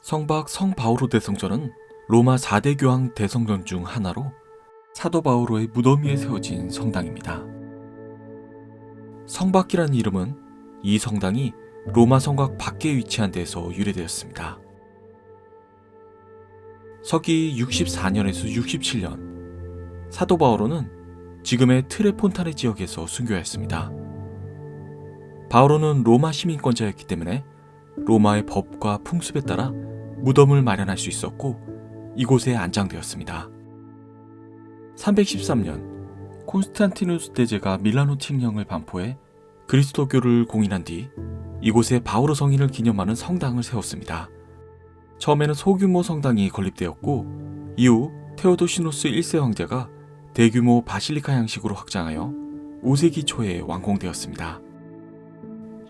성박 성바오로 대성전은 로마 4대 교황 대성전 중 하나로 사도 바오로의 무덤 위에 세워진 성당입니다. 성박이라는 이름은 이 성당이 로마 성곽 밖에 위치한 데서 유래되었습니다. 서기 64년에서 67년, 사도 바오로는 지금의 트레폰타네 지역에서 순교했습니다. 바오로는 로마 시민권자였기 때문에 로마의 법과 풍습에 따라 무덤을 마련할 수 있었고 이곳에 안장되었습니다. 313년 콘스탄티누스 대제가 밀라노 칙령을 반포해 그리스도교를 공인한 뒤 이곳에 바오로 성인을 기념하는 성당을 세웠습니다. 처음에는 소규모 성당이 건립되었고 이후 테오도시노스 1세 황제가 대규모 바실리카 양식으로 확장하여 5세기 초에 완공되었습니다.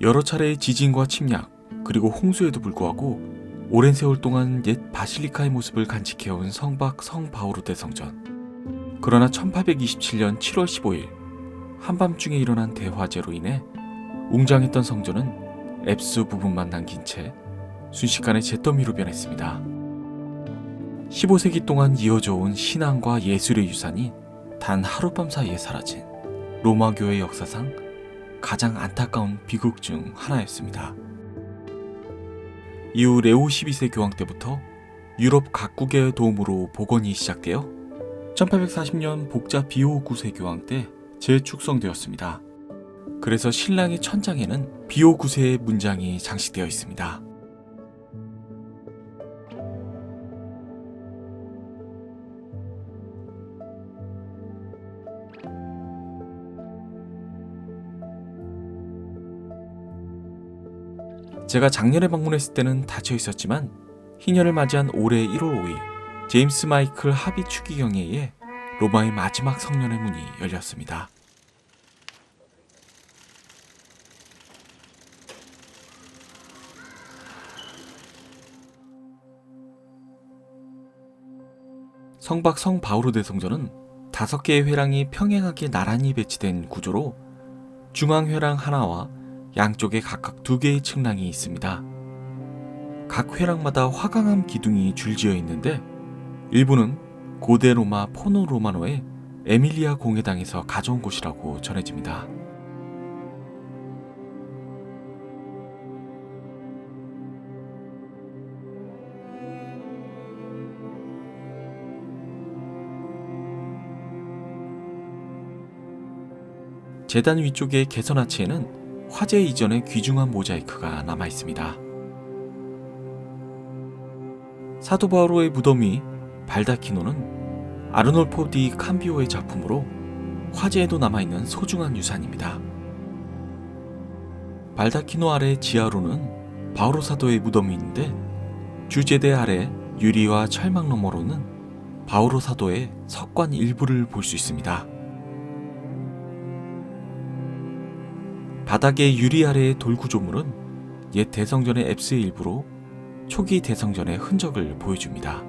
여러 차례의 지진과 침략 그리고 홍수에도 불구하고 오랜 세월 동안 옛 바실리카의 모습을 간직해온 성박 성바오로 대성전. 그러나 1827년 7월 15일 한밤중에 일어난 대화재로 인해 웅장했던 성전은 앱스 부분만 남긴 채 순식간에 잿더미로 변했습니다. 15세기 동안 이어져 온 신앙과 예술의 유산이 단 하룻밤 사이에 사라진 로마교회 역사상 가장 안타까운 비극 중 하나였습니다. 이후 레오 12세 교황 때부터 유럽 각국의 도움으로 복원이 시작되어 1840년 복자 비오 9세 교황 때 재축성되었습니다. 그래서 신랑의 천장에는 비오 9세의 문장이 장식되어 있습니다. 제가 작년에 방문했을 때는 닫혀 있었지만 희년을 맞이한 올해 1월 5일 제임스 마이클 하비 추기경에 의해 로마의 마지막 성년의 문이 열렸습니다. 성박 성바오로 대성전은 5개의 회랑이 평행하게 나란히 배치된 구조로 중앙 회랑 하나와 양쪽에 각각 2개의 층랑이 있습니다. 각 회랑마다 화강암 기둥이 줄지어 있는데 일부는 고대 로마 포노 로마노의 에밀리아 공회당에서 가져온 곳이라고 전해집니다. 제단 위쪽의 개선하체에는 화재 이전의 귀중한 모자이크가 남아있습니다. 사도 바오로의 무덤 위 발다키노는 아르놀포 디 캄비오의 작품으로 화재에도 남아있는 소중한 유산입니다. 발다키노 아래 지하로는 바오로 사도의 무덤이 있는데 주제대 아래 유리와 철망 너머로는 바오로 사도의 석관 일부를 볼 수 있습니다. 바닥의 유리 아래의 돌 구조물은 옛 대성전의 앱스의 일부로 초기 대성전의 흔적을 보여줍니다.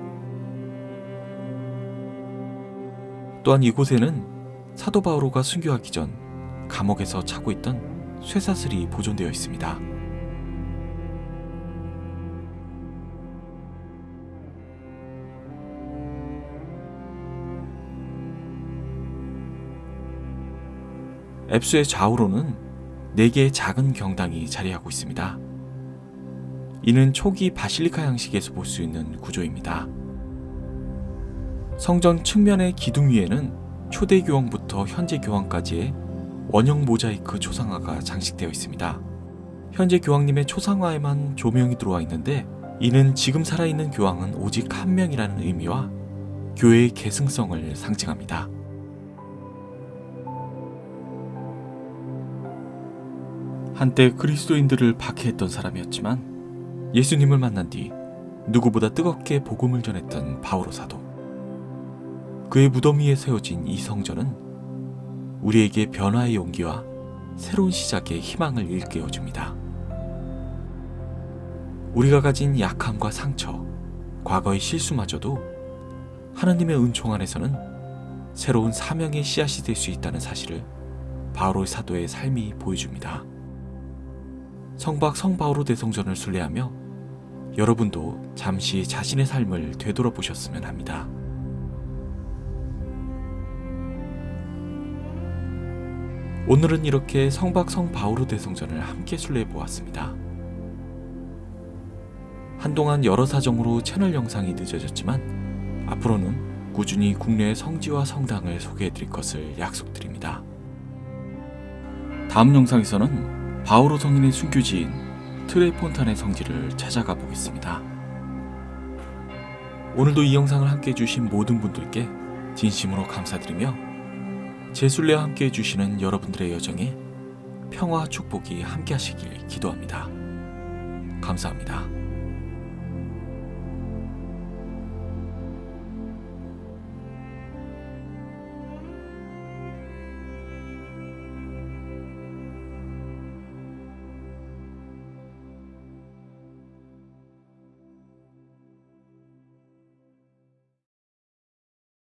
또한 이곳에는 사도 바오로가 순교하기 전 감옥에서 차고 있던 쇠사슬이 보존되어 있습니다. 앱스의 좌우로는 4개의 작은 경당이 자리하고 있습니다. 이는 초기 바실리카 양식에서 볼 수 있는 구조입니다. 성전 측면의 기둥 위에는 초대 교황부터 현재 교황까지의 원형 모자이크 초상화가 장식되어 있습니다. 현재 교황님의 초상화에만 조명이 들어와 있는데 이는 지금 살아있는 교황은 오직 한 명이라는 의미와 교회의 계승성을 상징합니다. 한때 그리스도인들을 박해했던 사람이었지만 예수님을 만난 뒤 누구보다 뜨겁게 복음을 전했던 바오로 사도. 그의 무덤 위에 세워진 이 성전은 우리에게 변화의 용기와 새로운 시작의 희망을 일깨워줍니다. 우리가 가진 약함과 상처, 과거의 실수마저도 하나님의 은총 안에서는 새로운 사명의 씨앗이 될 수 있다는 사실을 바오로 사도의 삶이 보여줍니다. 성박 성바오로 대성전을 순례하며 여러분도 잠시 자신의 삶을 되돌아보셨으면 합니다. 오늘은 이렇게 성박 바오로 대성전을 함께 순례해 보았습니다. 한동안 여러 사정으로 채널 영상이 늦어졌지만 앞으로는 꾸준히 국내의 성지와 성당을 소개해 드릴 것을 약속드립니다. 다음 영상에서는 바오로 성인의 순교지인 트레폰탄의 성지를 찾아가 보겠습니다. 오늘도 이 영상을 함께 해주신 모든 분들께 진심으로 감사드리며 제 순례와 함께 해주시는 여러분들의 여정에 평화와 축복이 함께 하시길 기도합니다. 감사합니다.